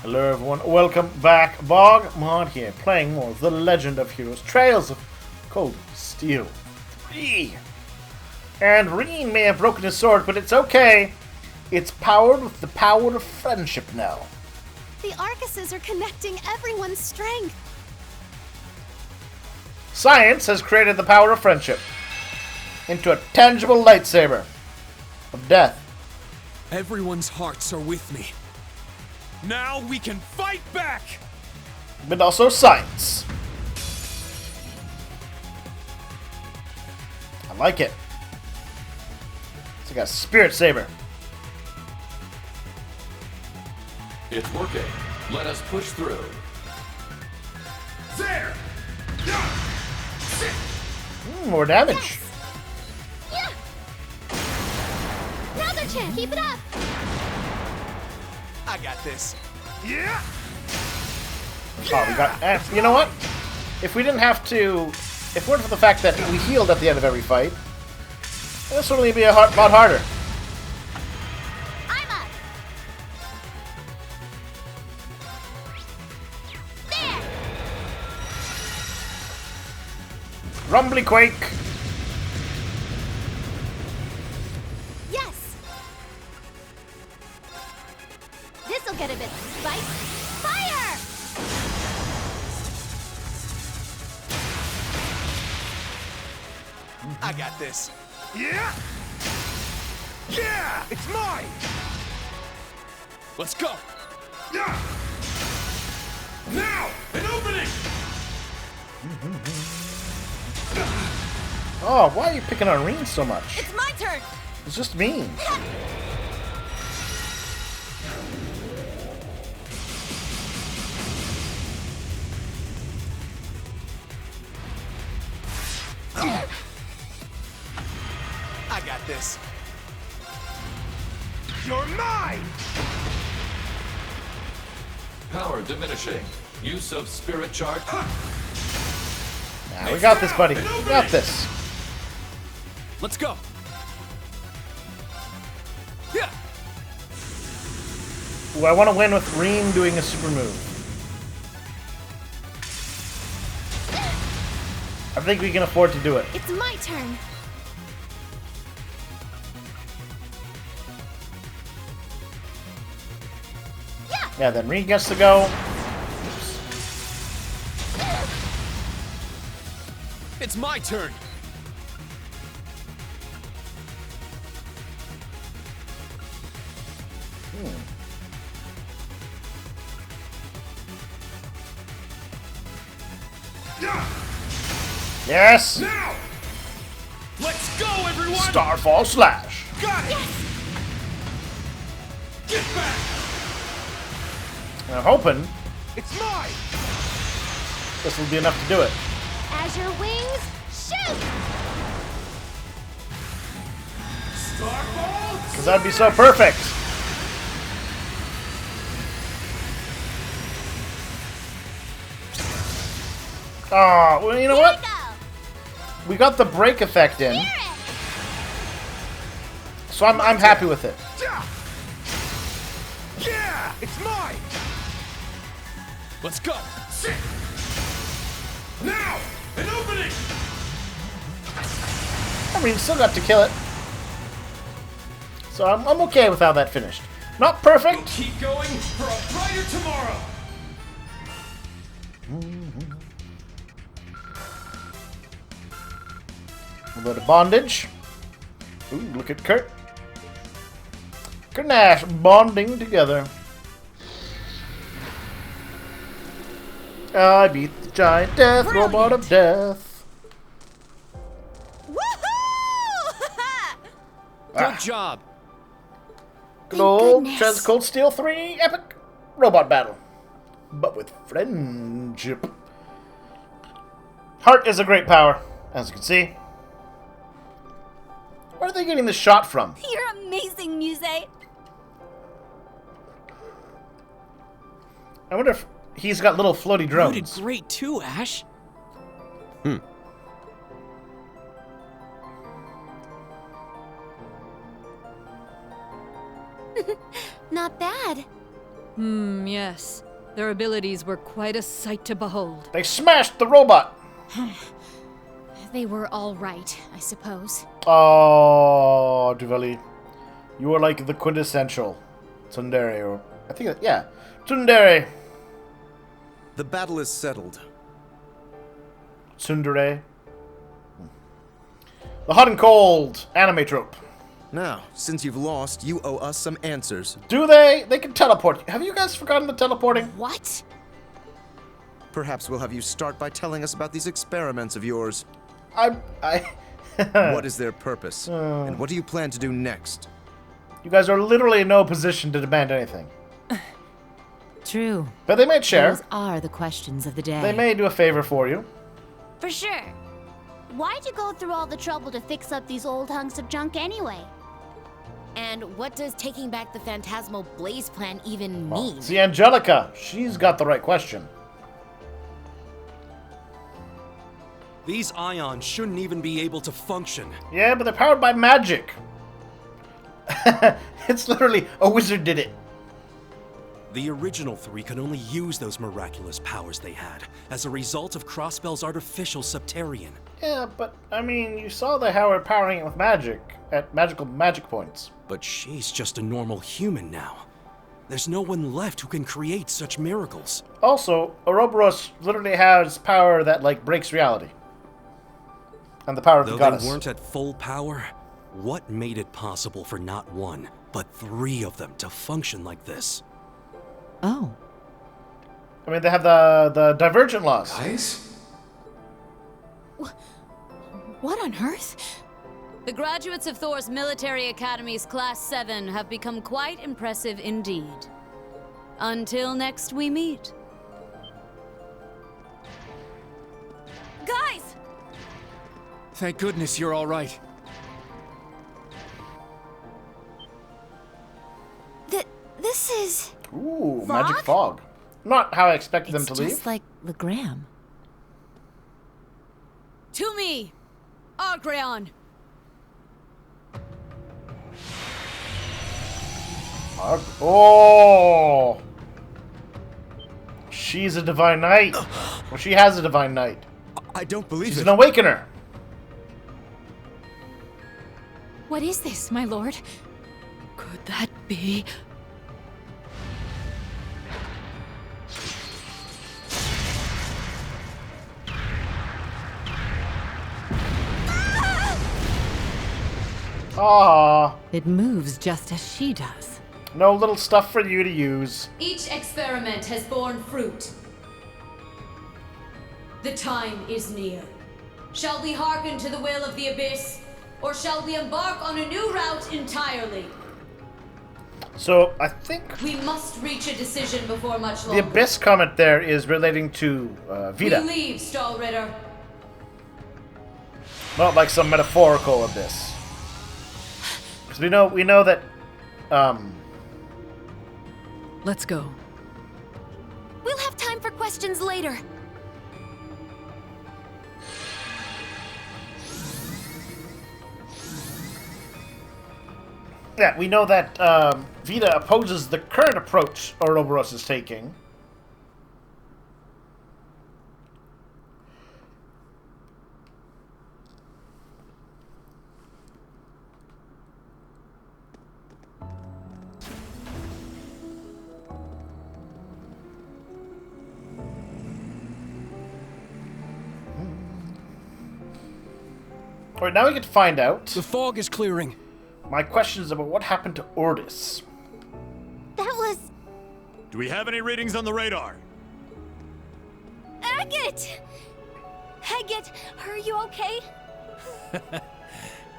Hello everyone, welcome back. BogMod here, playing more of The Legend of Heroes Trails of Cold Steel 3. And Reen may have broken his sword, but it's okay. It's powered with the power of friendship now. The Arcuses are connecting everyone's strength. Science has created the power of friendship into a tangible lightsaber of death. Everyone's hearts are with me. Now we can fight back! But also science. I like it. It's like a spirit saber. It's working. Let us push through. There! More damage. Yeah! Another chance! Keep it up! I got this. Yeah! Oh, we got... you know what? If we didn't have to... If it weren't for the fact that we healed at the end of every fight, this would only be a lot harder. I'm up! There! Rumbly Quake. Yes! This'll get a bit spicy. Fire! I got this. Yeah! Yeah! It's mine! Let's go! Yeah! Now! An opening! Oh, why are you picking on Reen so much? It's my turn! It's just mean. I got this. You're mine! Power diminishing. Use of spirit charge. Nah, we got this, buddy. We got this. Let's go! Yeah! Ooh, I want to win with Reen doing a super move. I think we can afford to do it. It's my turn! Yeah, then Reen gets to go. It's my turn! Yes! Now! Let's go, everyone! Starfall Slash. Got it! Get back! And I'm hoping It's mine! this will be enough to do it. Azure wings, shoot! Starball! Because that'd be so perfect. Oh, well, you know Here what? we go! We got the break effect in, Hear it! so I'm happy with it. Yeah! Yeah! It's mine! Let's go! Sit! Now! An opening! I mean, still got to kill it. So I'm okay with how that finished. Not We'll perfect. keep going for a brighter tomorrow! We'll go to bondage. Ooh, look at Kurt. Kurt and Ash bonding together. I beat the giant death robot of death. Woohoo! Good job! Good Thank old goodness. Cold Steel 3 epic robot battle. But with friendship. Heart is a great power, as you can see. Where are they getting this shot from? You're amazing, Muse! I wonder if he's got little floaty You did drones. great too, Ash. Not bad. Yes. Their abilities were quite a sight to behold. They smashed the robot! They were all right, I suppose. Oh, Duvali. You are like the quintessential tsundere, or... I think, yeah. Tsundere. The battle is settled. Tsundere. The hot and cold anime trope. Now, since you've lost, you owe us some answers. Do they? They can teleport. Have you guys forgotten the teleporting? What? Perhaps we'll have you start by telling us about these experiments of yours. What What is their purpose? And what do you plan to do next? You guys are literally in no position to demand anything. True. But they might share. Those are the questions of the day. They may do a favor for you. For sure. Why'd you go through all the trouble to fix up these old hunks of junk anyway? And what does taking back the Phantasmal Blaze plan even mean? See, Angelica, she's got the right question. These ions shouldn't even be able to function. Yeah, but they're powered by magic. It's literally a wizard did it. The original three could only use those miraculous powers they had as a result of Crossbell's artificial Septarian. Yeah, but I mean, you saw the how we're powering it with magic at magical magic points. But she's just a normal human now. There's no one left who can create such miracles. Also, Ouroboros literally has power that like breaks reality. And the power of Though the goddess. they weren't at full power, what made it possible for not one, but three of them to function like this? Oh. I mean, they have the divergent laws. Guys? What on earth? The graduates of Thor's Military Academy's Class 7 have become quite impressive indeed. Until next we meet. Guys! Thank goodness you're all right. This is... Ooh, Fog? magic fog. Not how I expected them It's to leave. just like Legram. To me! Argreon! Oh! She's a divine knight. Well, she has a divine knight. I don't believe She's it. an awakener. What is this, my lord? Could that be... Ah, It moves just as she does. no little stuff for you to use. Each experiment has borne fruit. The time is near. Shall we hearken to the will of the Abyss, or shall we embark on a new route entirely? So I think We must reach a decision before much the longer. abyss comment there is relating to We Vita, leave, Stahlritter. not like some metaphorical abyss. Because we know that Let's go. We'll have time for questions later. yeah, we know that Vita opposes the current approach Ouroboros is taking. Alright, now we get to find out The fog is clearing. my questions about what happened to Ordis. That was... Do we have any readings on the radar? Agate! Agate, are you okay?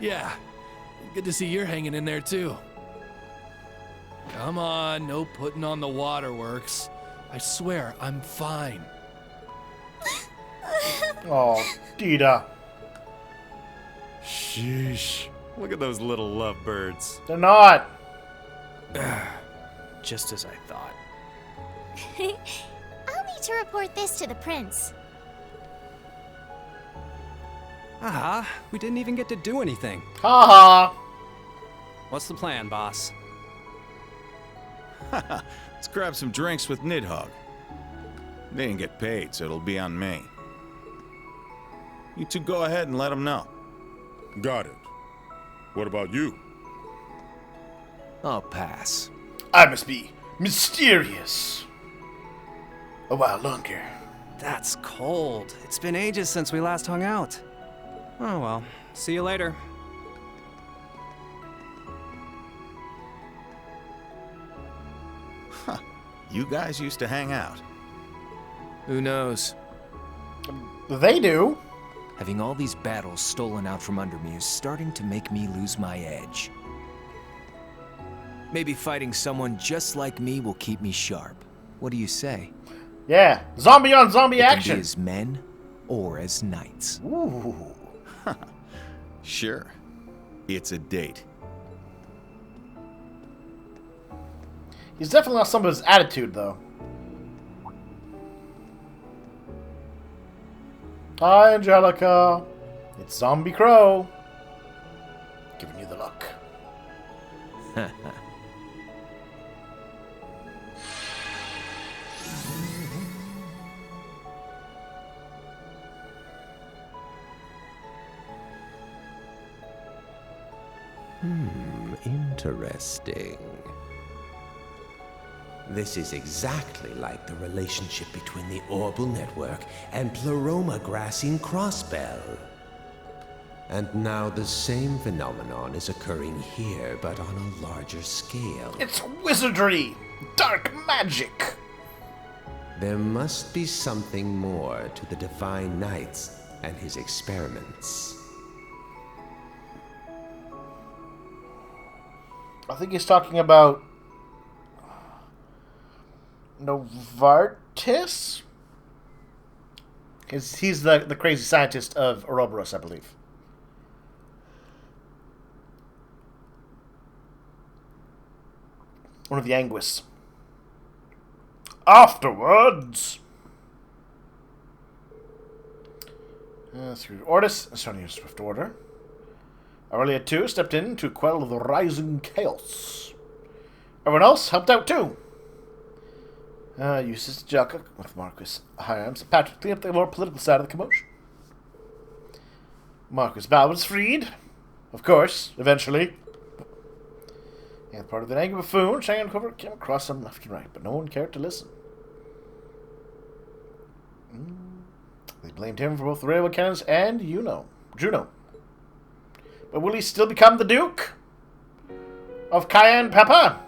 Yeah. Good to see you're hanging in there too. Come on, no putting on the waterworks. I swear, I'm fine. Oh, Dita. Sheesh. Look at those little lovebirds. They're not. Just as I thought. I'll need to report this to the prince. Aha, we didn't even get to do anything. Haha. What's the plan, boss? Let's grab some drinks with Nidhogg. They didn't get paid, so it'll be on me. You two go ahead and let him know. Got it. What about you? I'll pass. I must be mysterious. A while longer. That's cold. It's been ages since we last hung out. Oh well. See you later. Huh. You guys used to hang out. Who knows? They do. Having all these battles stolen out from under me is starting to make me lose my edge. Maybe fighting someone just like me will keep me sharp. What do you say? Yeah, zombie on zombie It action. can be as men or as knights. Ooh. Sure. It's a date. He's definitely lost some of his attitude, though. Hi, Angelica. It's Zombie Crow. Giving you the look. Interesting. This is exactly like the relationship between the Orbital Network and Pleroma Grass in Crossbell. And now the same phenomenon is occurring here, but on a larger scale. It's wizardry! Dark magic! There must be something more to the Divine Knights and his experiments. I think he's talking about Novartis? He's the crazy scientist of Ouroboros, I believe. One of the Anguis. Afterwards! Through Ordis, starting your swift order. Aurelia, too, stepped in to quell the rising chaos. Everyone else helped out, too. Eustace Jelka with Marcus Hyams and Patrick clean up the more political side of the commotion. Marcus Bal was freed. Of course, eventually. And part of the angry buffoon, Chang and Cover came across them left and right, but no one cared to listen. They blamed him for both the railway cannons and Juno. But will he still become the Duke of Cayenne Pepper?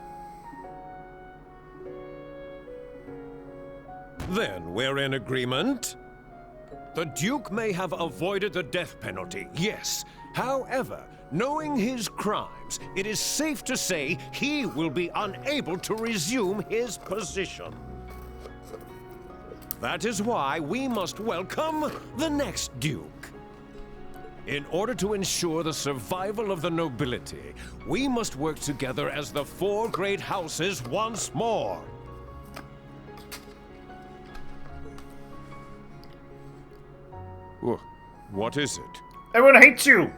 Then we're in agreement? The Duke may have avoided the death penalty, yes. However, knowing his crimes, it is safe to say he will be unable to resume his position. That is why we must welcome the next Duke. In order to ensure the survival of the nobility, we must work together as the four great houses once more. What is it? Everyone hates you!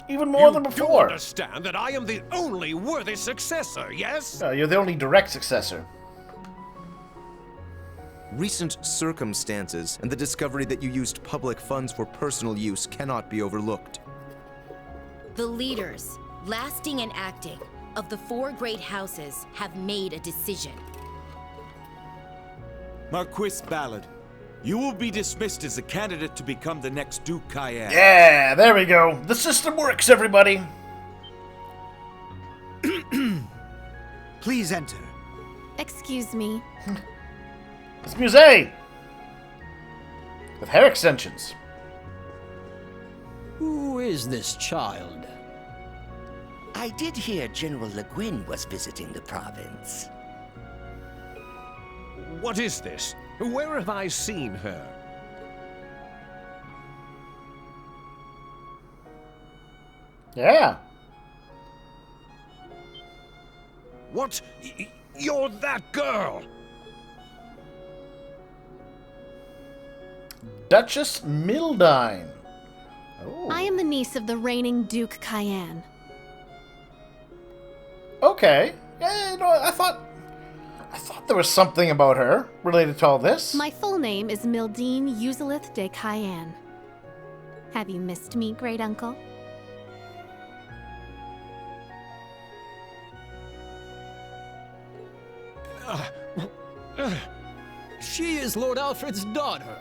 Even more than before! You understand that I am the only worthy successor, yes? You're the only direct successor. Recent circumstances and the discovery that you used public funds for personal use cannot be overlooked. The leaders, lasting and acting, of the four great houses have made a decision. Marquis Ballard, you will be dismissed as a candidate to become the next Duke Cayenne. Yeah, there we go. The system works, everybody. Please enter. Excuse me. It's Musée! With hair extensions. Who is this child? I did hear General Le Guin was visiting the province. What is this? Where have I seen her? Yeah. What? You're that girl! Duchess Mildine. Oh. I am the niece of the reigning Duke Cayenne. Okay. Yeah, no, I thought thought there was something about her related to all this. My full name is Mildine Uzalith de Cayenne. Have you missed me, Great Uncle? She is Lord Alfred's daughter.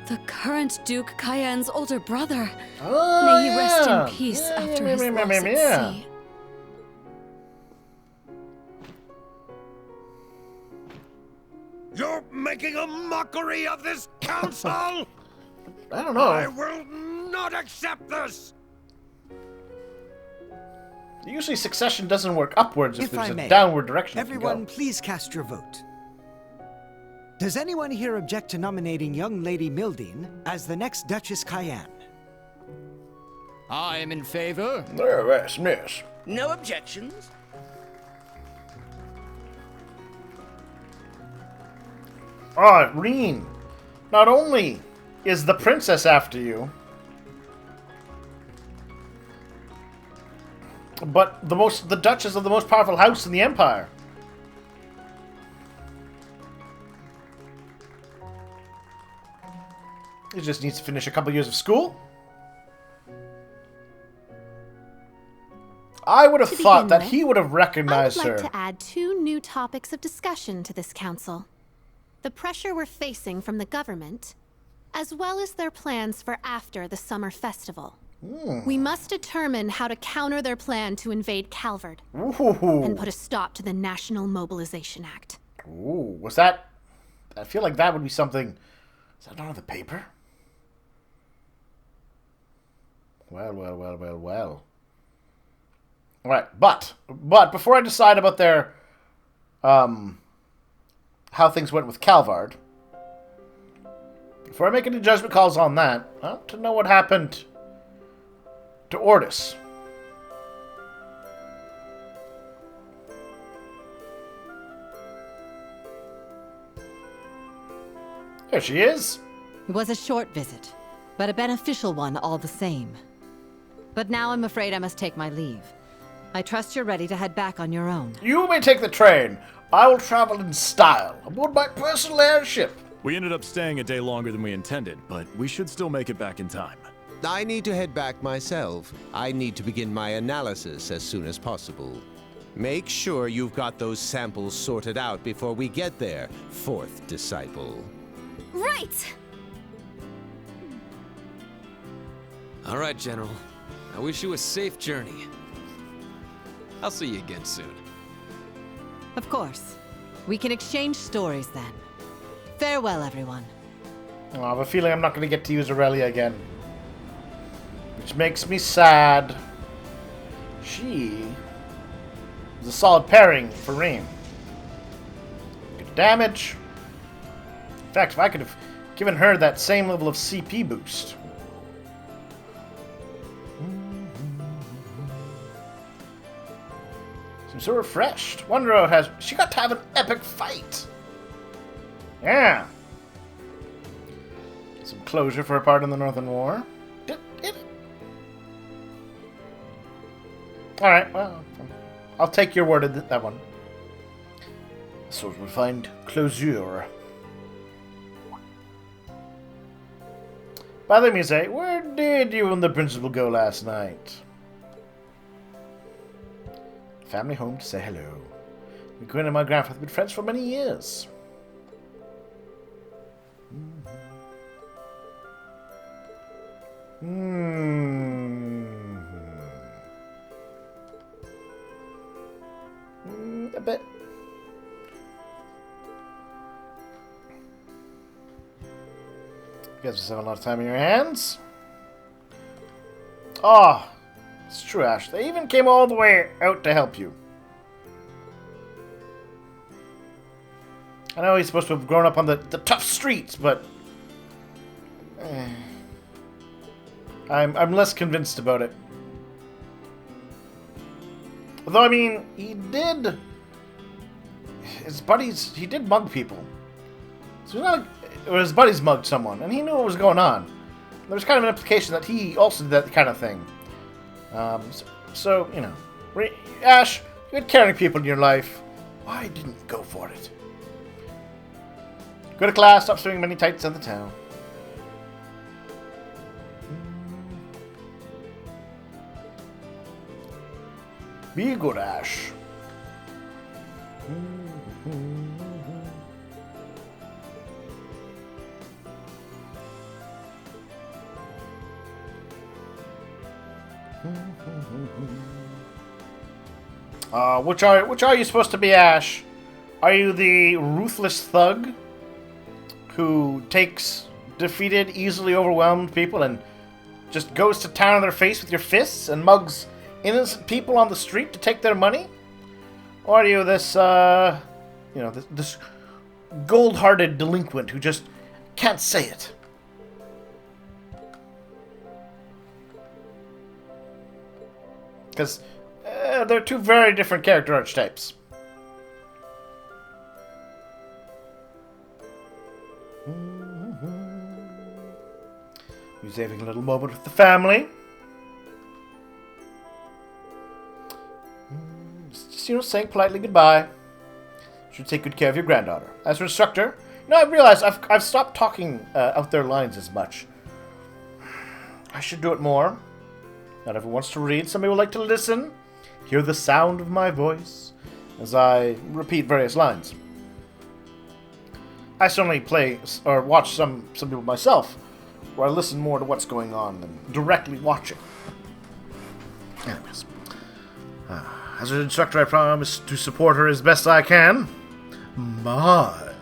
The current Duke Cayenne's older brother. Oh, May he rest in peace after his loss at sea. You're making a mockery of this council? I don't know. I will not accept this! Usually succession doesn't work upwards if there's I a may, downward direction. Everyone, please cast your vote. Does anyone here object to nominating young Lady Mildine as the next Duchess Cayenne? I am in favor. Yes, miss. No objections. Ah, Reen. Not only is the princess after you, but the Duchess of the most powerful house in the Empire. He just needs to finish a couple years of school. I would have thought that he would have recognized I would her. like to add 2 new topics of discussion to this council. The pressure we're facing from the government, as well as their plans for after the summer festival. We must determine how to counter their plan to invade Calvard and put a stop to the National Mobilization Act. Ooh, was that... I feel like that would be something... Is that not on the paper? Well, well, well, well, well. Alright, but before I decide about their... how things went with Calvard, before I make any judgment calls on that, I want to know what happened to Ordis. There she is. It was a short visit, but a beneficial one all the same. But now I'm afraid I must take my leave. I trust you're ready to head back on your own. You may take the train. I will travel in style, aboard my personal airship. We ended up staying a day longer than we intended, but we should still make it back in time. I need to head back myself. I need to begin my analysis as soon as possible. Make sure you've got those samples sorted out before we get there, 4th disciple. Right! All right, General. I wish you a safe journey. I'll see you again soon. Of course. We can exchange stories then. Farewell, everyone. Oh, I have a feeling I'm not going to get to use Aurelia again. Which makes me sad. She is a solid pairing for Reem. Good damage. In fact, if I could have given her that same level of CP boost. Seems so refreshed. Wondero has... She got to have an epic fight. Yeah. Some closure for her part in the Northern War. Alright, well, I'll take your word at that one. So we'll find closure. By the way, say, where did you and the principal go last night? Family home to say hello. Gwen and my grandfather have been friends for many years. A bit. You guys just have a lot of time in your hands. Oh, it's true, Ash. They even came all the way out to help you. I know he's supposed to have grown up on the tough streets, but I'm less convinced about it. Although, I mean, he did mug people. So it's not like, or his buddies mugged someone, and he knew what was going on. There was kind of an implication that he also did that kind of thing. So you know, Ash, you had caring people in your life. Why didn't you go for it? Go to class, stop swimming many tights in the town. Be good, Ash. Which are you supposed to be, Ash? Are you the ruthless thug who takes defeated, easily overwhelmed people and just goes to town on their face with your fists and mugs innocent people on the street to take their money? Or are you this, this gold-hearted delinquent who just can't say it? Because they're two very different character archetypes. He's having a little moment with the family. Just, saying politely goodbye. Should take good care of your granddaughter. As her instructor, I realize I've stopped talking out their lines as much. I should do it more. Not everyone wants to read. Somebody would like to listen. Hear the sound of my voice as I repeat various lines. I certainly play or watch some people myself, where I listen more to what's going on than directly watching. Anyways. As an instructor, I promise to support her as best I can. My.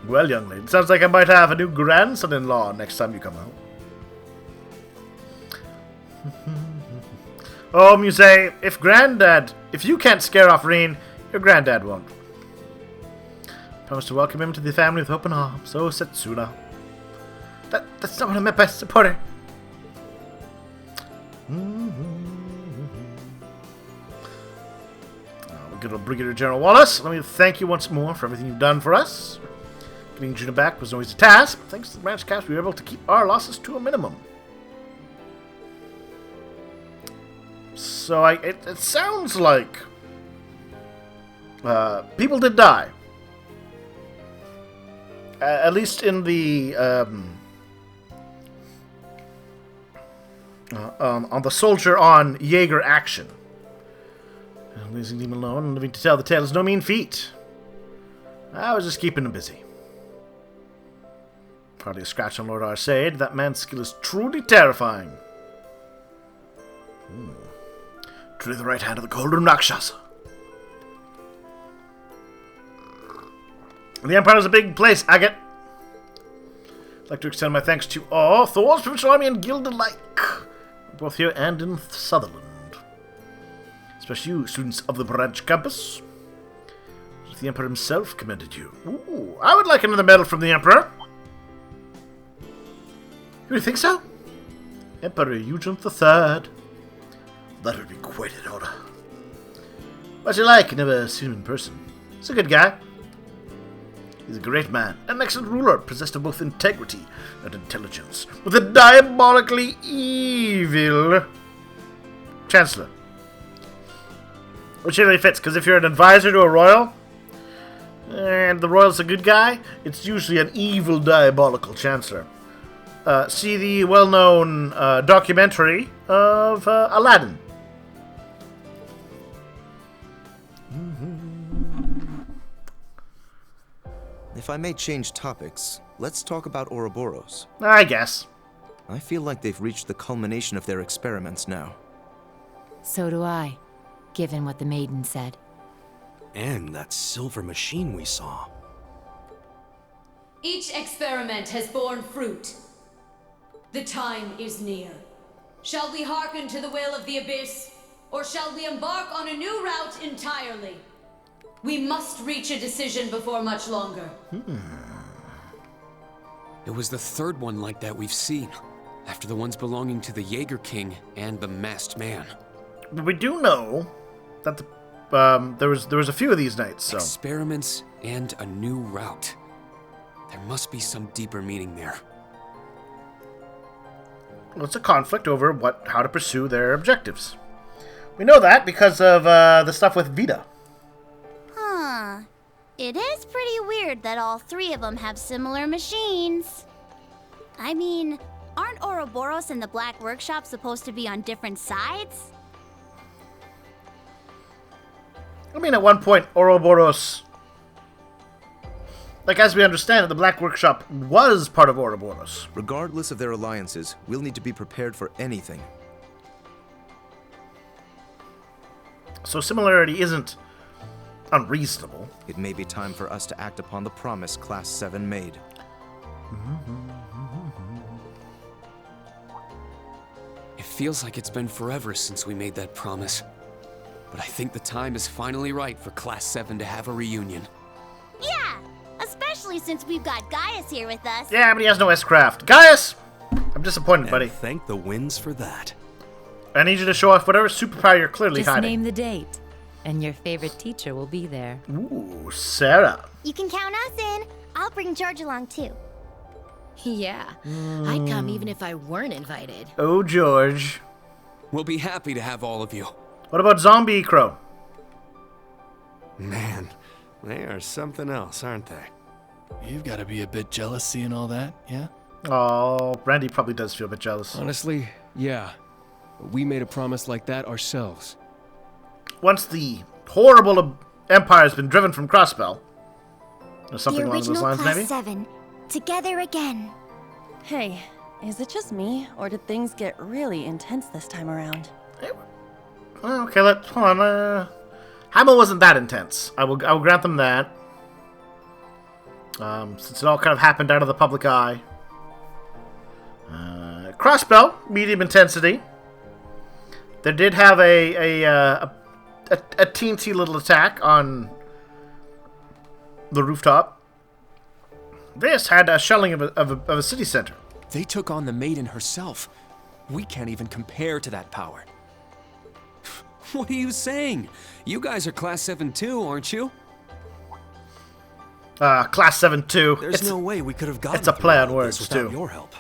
Well, young lady, it sounds like I might have a new grandson-in-law next time you come out. Oh, you say, if you can't scare off Reen, your granddad won't. Promise to welcome him to the family with open arms. Oh, Setsuna. That's not what I meant by supporter. Good old Brigadier General Wallace, let me thank you once more for everything you've done for us. Getting Juna back was always a task, but thanks to the branch caps, we were able to keep our losses to a minimum. So it sounds like people did die. At least in the on the soldier on Jaeger action. Losing him alone and living to tell the tale is no mean feat. I was just keeping him busy. Hardly a scratch on Lord Arsaid. That man's skill is truly terrifying. Truly the right hand of the Golden Rakshasa. The Empire is a big place, Agate. I'd like to extend my thanks to all Thor's Provincial Army and Guild alike, both here and in Sutherland. Especially you, students of the branch campus. The Emperor himself commended you. Ooh, I would like another medal from the Emperor. You really think so? Emperor Eugene III. That would be quite an honor. What's he like? Never seen him in person. He's a good guy. He's a great man, an excellent ruler, possessed of both integrity and intelligence, with a diabolically evil Chancellor. Which really fits, because if you're an advisor to a royal, and the royal's a good guy, it's usually an evil, diabolical Chancellor. See the well-known documentary of Aladdin. If I may change topics, let's talk about Ouroboros. I guess. I feel like they've reached the culmination of their experiments now. So do I, given what the maiden said. And that silver machine we saw. Each experiment has borne fruit. The time is near. Shall we hearken to the will of the Abyss, or shall we embark on a new route entirely? We must reach a decision before much longer. It was the third one like that we've seen, after the ones belonging to the Jaeger King and the Masked Man. But we do know that there was a few of these nights. So. Experiments and a new route. There must be some deeper meaning there. Well, it's a conflict over how to pursue their objectives. We know that because of the stuff with Vita. Huh. It is pretty weird that all three of them have similar machines. I mean, aren't Ouroboros and the Black Workshop supposed to be on different sides? I mean, at one point, Ouroboros... Like, as we understand it, the Black Workshop was part of Ouroboros. Regardless of their alliances, we'll need to be prepared for anything. So similarity isn't unreasonable. It may be time for us to act upon the promise Class 7 made. It feels like it's been forever since we made that promise. But I think the time is finally right for Class 7 to have a reunion. Yeah! Especially since we've got Gaius here with us. Yeah, but he has no S-Craft. Gaius! I'm disappointed, buddy. Thank the winds for that. I need you to show off whatever superpower you're clearly Just hiding. name the date, and your favorite teacher will be there. Ooh, Sarah. You can count us in. I'll bring George along too. Yeah, I'd come even if I weren't invited. Oh, George. We'll be happy to have all of you. What about Zombie Crow? Man, they are something else, aren't they? You've got to be a bit jealous seeing all that, yeah? Oh, Randy probably does feel a bit jealous. Honestly, yeah. We made a promise like that ourselves. Once the horrible empire has been driven from Crossbell, or something The along those original lines, Class maybe? 7. Together again. Hey, is it just me, or did things get really intense this time around? Well, okay, hold on. Hamel wasn't that intense. I will grant them that. Since it all kind of happened out of the public eye. Crossbell, medium intensity. They did have a teensy little attack on the rooftop. This had a shelling of a city center. They took on the Maiden herself. We can't even compare to that power. What are you saying? You guys are Class 7 too, aren't you? Class 7 too. There's no way we could have gotten It's a play on through all words this without too. your help.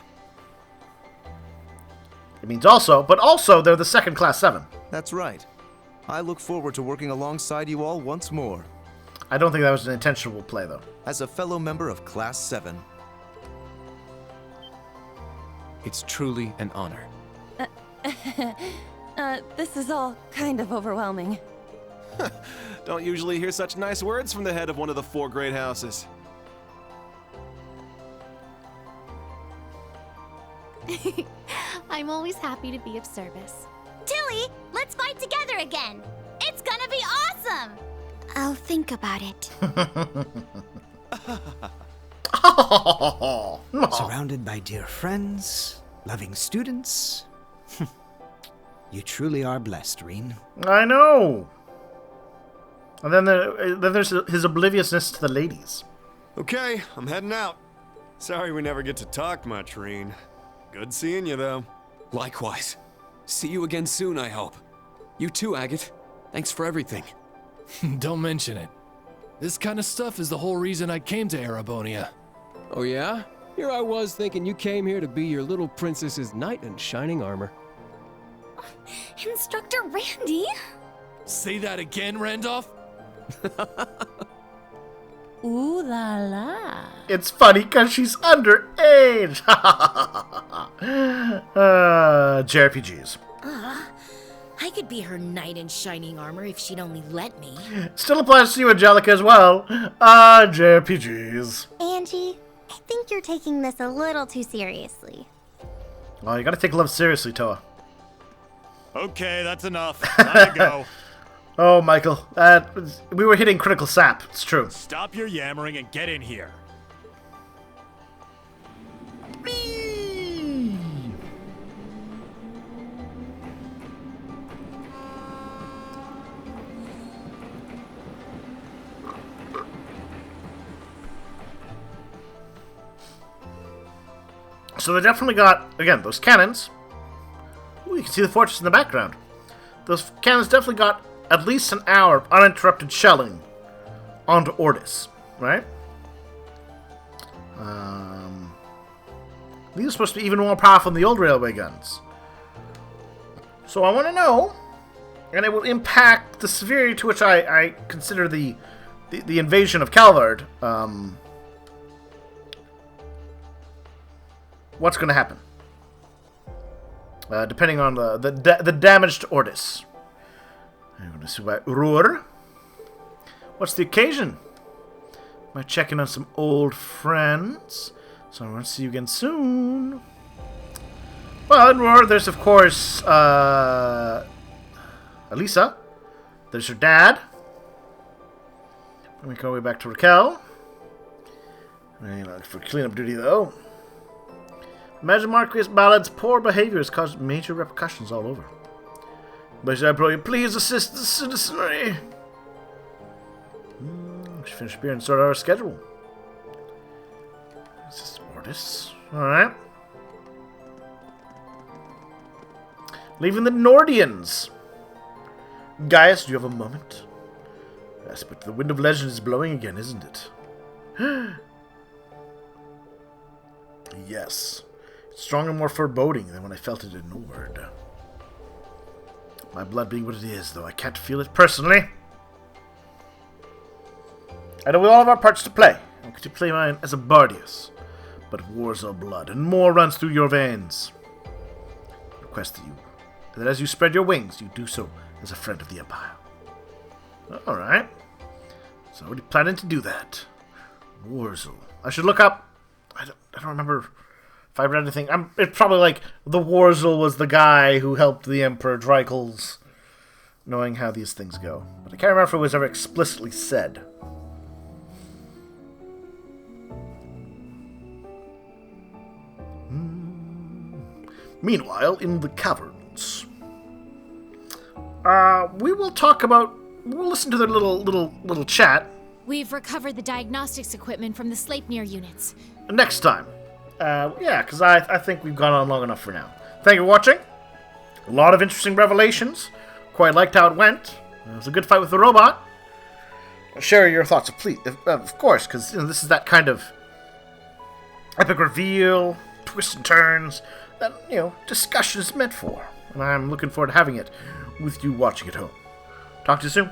It means also, but also they're the second Class 7. That's right. I look forward to working alongside you all once more. I don't think that was an intentional play, though. As a fellow member of Class 7. It's truly an honor. This is all kind of overwhelming. Don't usually hear such nice words from the head of one of the 4 great houses. I'm always happy to be of service. Tilly, let's fight together again. It's gonna be awesome. I'll think about it. Surrounded by dear friends, loving students. You truly are blessed, Reen. I know. And then there's his obliviousness to the ladies. Okay, I'm heading out. Sorry we never get to talk much, Reen. Good seeing you, though. Likewise. See you again soon, I hope. You too, Agate. Thanks for everything. Don't mention it. This kind of stuff is the whole reason I came to Arabonia. Oh yeah? Here I was thinking you came here to be your little princess's knight in shining armor. Instructor Randy? Say that again, Randolph? Ooh la la. It's funny because she's underage. JRPGs. I could be her knight in shining armor if she'd only let me. Still applies to you, Angelica, as well. JRPGs. Angie, I think you're taking this a little too seriously. Well, you gotta take love seriously, Toa. Okay, that's enough. Time to go. Oh, Michael. We were hitting critical sap. It's true. Stop your yammering and get in here. So they definitely got, again, those cannons. Ooh, you can see the fortress in the background. Those cannons definitely got at least an hour of uninterrupted shelling onto Ordis, right? These are supposed to be even more powerful than the old railway guns. So I want to know, and it will impact the severity to which I consider the invasion of Calvard. What's going to happen? Depending on the damage to Ordis. I'm going to see by Urur. What's the occasion? Am I checking on some old friends? So I want to see you again soon. Well, in Urur, there's of course Elisa. There's her dad. Let me go way back to Raquel. For cleanup duty, though. Imagine Marquis Ballad's poor behavior has caused major repercussions all over. But I pray you please assist the citizenry. We should finish beer and sort out our schedule. Is this Ordis? Alright. Leaving the Nordians. Gaius, do you have a moment? Yes, but the wind of legend is blowing again, isn't it? Yes. It's stronger and more foreboding than when I felt it in Nord. My blood being what it is, though I can't feel it personally. I know we all have our parts to play. I want to play mine as a Bardius. But war's all blood, and more runs through your veins. I request that as you spread your wings, you do so as a friend of the Empire. Alright. So already planning to do that. Warzel. I should look up. I don't remember if I read anything. It's probably like the Warzel was the guy who helped the Emperor Dreikel's, knowing how these things go. But I can't remember if it was ever explicitly said. Meanwhile, in the caverns, we'll listen to their little chat. We've recovered the diagnostics equipment from the Sleipnir units. Next time. Yeah, because I think we've gone on long enough for now. Thank you for watching. A lot of interesting revelations. Quite liked how it went. It was a good fight with the robot. Share your thoughts, please, of course, because this is that kind of epic reveal, twists and turns that discussion is meant for. And I'm looking forward to having it with you watching at home. Talk to you soon.